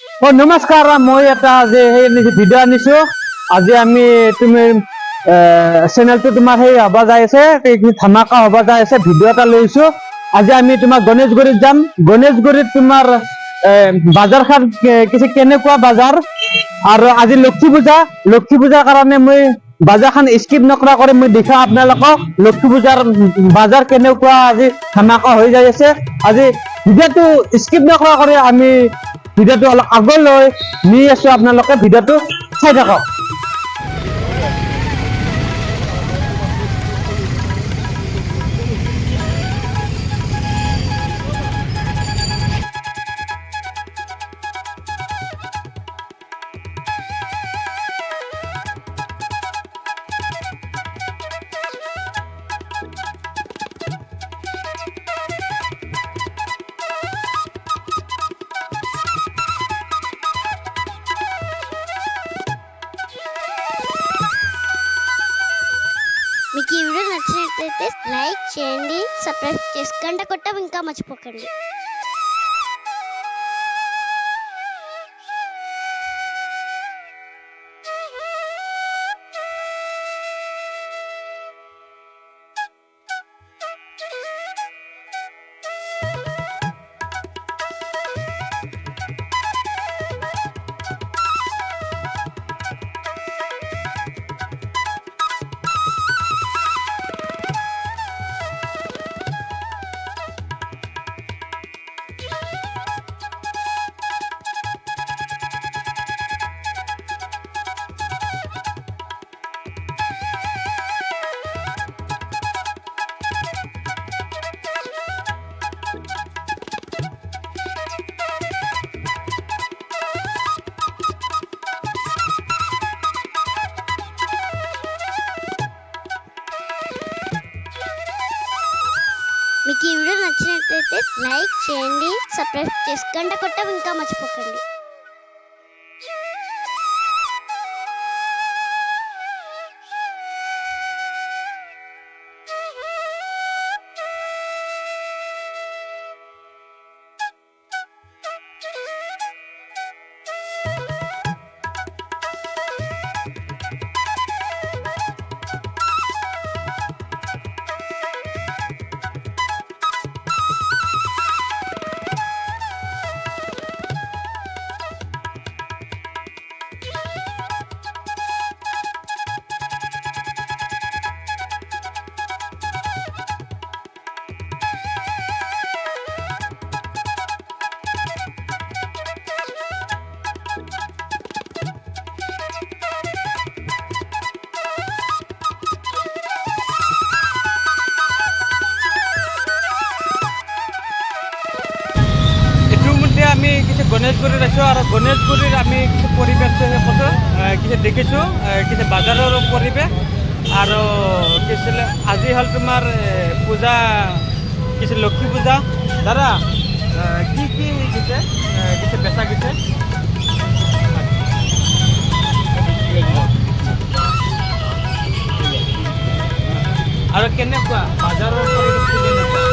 নমস্কাৰ মই এটা আজি সেই ভিডিঅ' আনিছো আজি আমি তুমি চেনেলটো তোমাৰ সেই হ'ব যাই আছে ধামাকা হ'ব যাই আছে ভিডিঅ' এটা লৈছো আজি আমি তোমাৰ গণেশগুৰিত যাম গণেশগুৰিত তোমাৰ বাজাৰখন কেনেকুৱা বাজাৰ আৰু আজি লক্ষী পূজাৰ কাৰণে মই বাজাৰখন স্কিপ নকৰা কৰি মই দেখাম আপোনালোকক লক্ষী পূজাৰ বাজাৰ কেনেকুৱা আজি ধামাকা হৈ যাই আছে আজি ভিডিঅ'টো স্কিপ নকৰা কৰি আমি ভিডিঅ'টো অলপ আগলৈ নি আছো আপোনালোকে ভিডিঅ'টো চাই থাকক మీకు ఈ వీడియో నచ్చినట్లయితే లైక్ చేయండి సబ్స్క్రైబ్ చేసి గంట కొట్టడం ఇంకా మర్చిపోకండి మీకు ఈ వీడియో నచ్చినట్లయితే లైక్ చేయండి సబ్స్క్రైబ్ చేసి గంట కొట్టడం ఇంకా మర్చిపోకండి আমি কিছু গণেশগুৰিত আছো আৰু গণেশগুৰিৰ আমি কিছু পৰিৱেশটো কিছু দেখিছোঁ কিছু বাজাৰৰ পৰিৱেশ আৰু কিছু আজি হ'ল তোমাৰ পূজা কিছু লক্ষী পূজা দাদা কি দিছে কিছু বেচা গৈছে আৰু কেনেকুৱা বাজাৰৰ পৰিৱেশটো কেনেকুৱা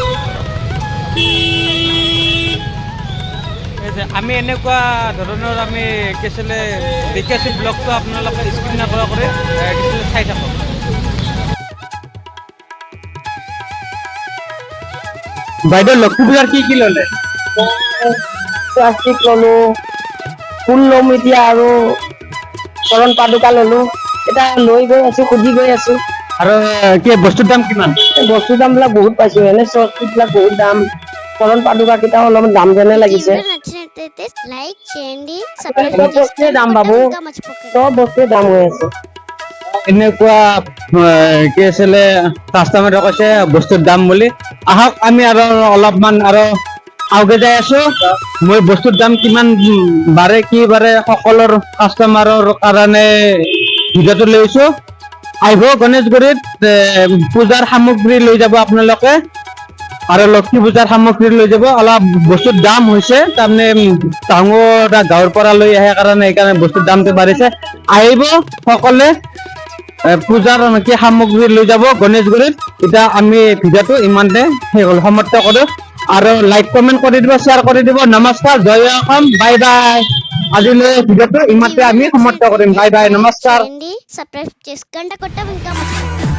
আমি এনেকুৱা ধৰণৰ আমি কিছিলে দেখিছোঁ ব্লগটো আপোনালোকে স্ক্ৰীন নকৰা কৰি কিছিলে চাই থাকক বাইদেউ লক্ষী পূজাৰ কি ল'লে প্লাষ্টিক ল'লো ফুল ল'ম এতিয়া আৰু চৰণ পাদুকা ল'লো এটা লৈ গৈ আছো সুধি গৈ আছো আৰু কি বস্তুৰ দাম কিমান বস্তুৰ দামবিলাক বহুত পাইছো এনে চৰবিলাক বহুত দাম চৰণ পাদুকা কেইটাও অলপ দাম যেনে লাগিছে লাইক చేయండి চব বস্তুৱে দাম বাবু চব বস্তুৱে দাম হৈ আছে এনেকুৱা কি আছিলে কাষ্টমাৰে কৈছে বস্তুৰ দাম বুলি আহক আমি আৰু অলপমান আৰু আগে যাই আছো মই বস্তুৰ দাম কিমান বাঢ়ে কি বাঢ়ে সকলৰ কাষ্টমাৰৰ কাৰণে ভিডিঅ'টো লৈছো আহিব গণেশগুৰিত পূজাৰ সামগ্ৰী লৈ যাব আপোনালোকে আৰু লক্ষী পূজাৰ সামগ্ৰী লৈ যাব অলপ বস্তুৰ দাম হৈছে তাৰমানে ডাঙৰ গাঁৱৰ পৰা লৈ আহে কাৰণে সেইকাৰণে বস্তুৰ দামটো বাঢ়িছে আহিব সকলোৱে পূজাৰ কি সামগ্ৰী লৈ যাব গণেশগুৰিত এতিয়া আমি ভিডিঅ'টো ইমানতে সমাপ্ত কৰোঁ আৰু লাইক কমেণ্ট কৰি দিব শ্বেয়াৰ কৰি দিব নমস্কাৰ জয় অসম বাই বাই আজিলৈ ভিডিঅ'টো ইমানতে আমি সমাপ্ত কৰিম। বাই বাই, নমস্কাৰ। చేయండి, సబ్స్క్రైబ్ చేసి గంట కొట్టడం ఇంకా మర్చిపోకండి.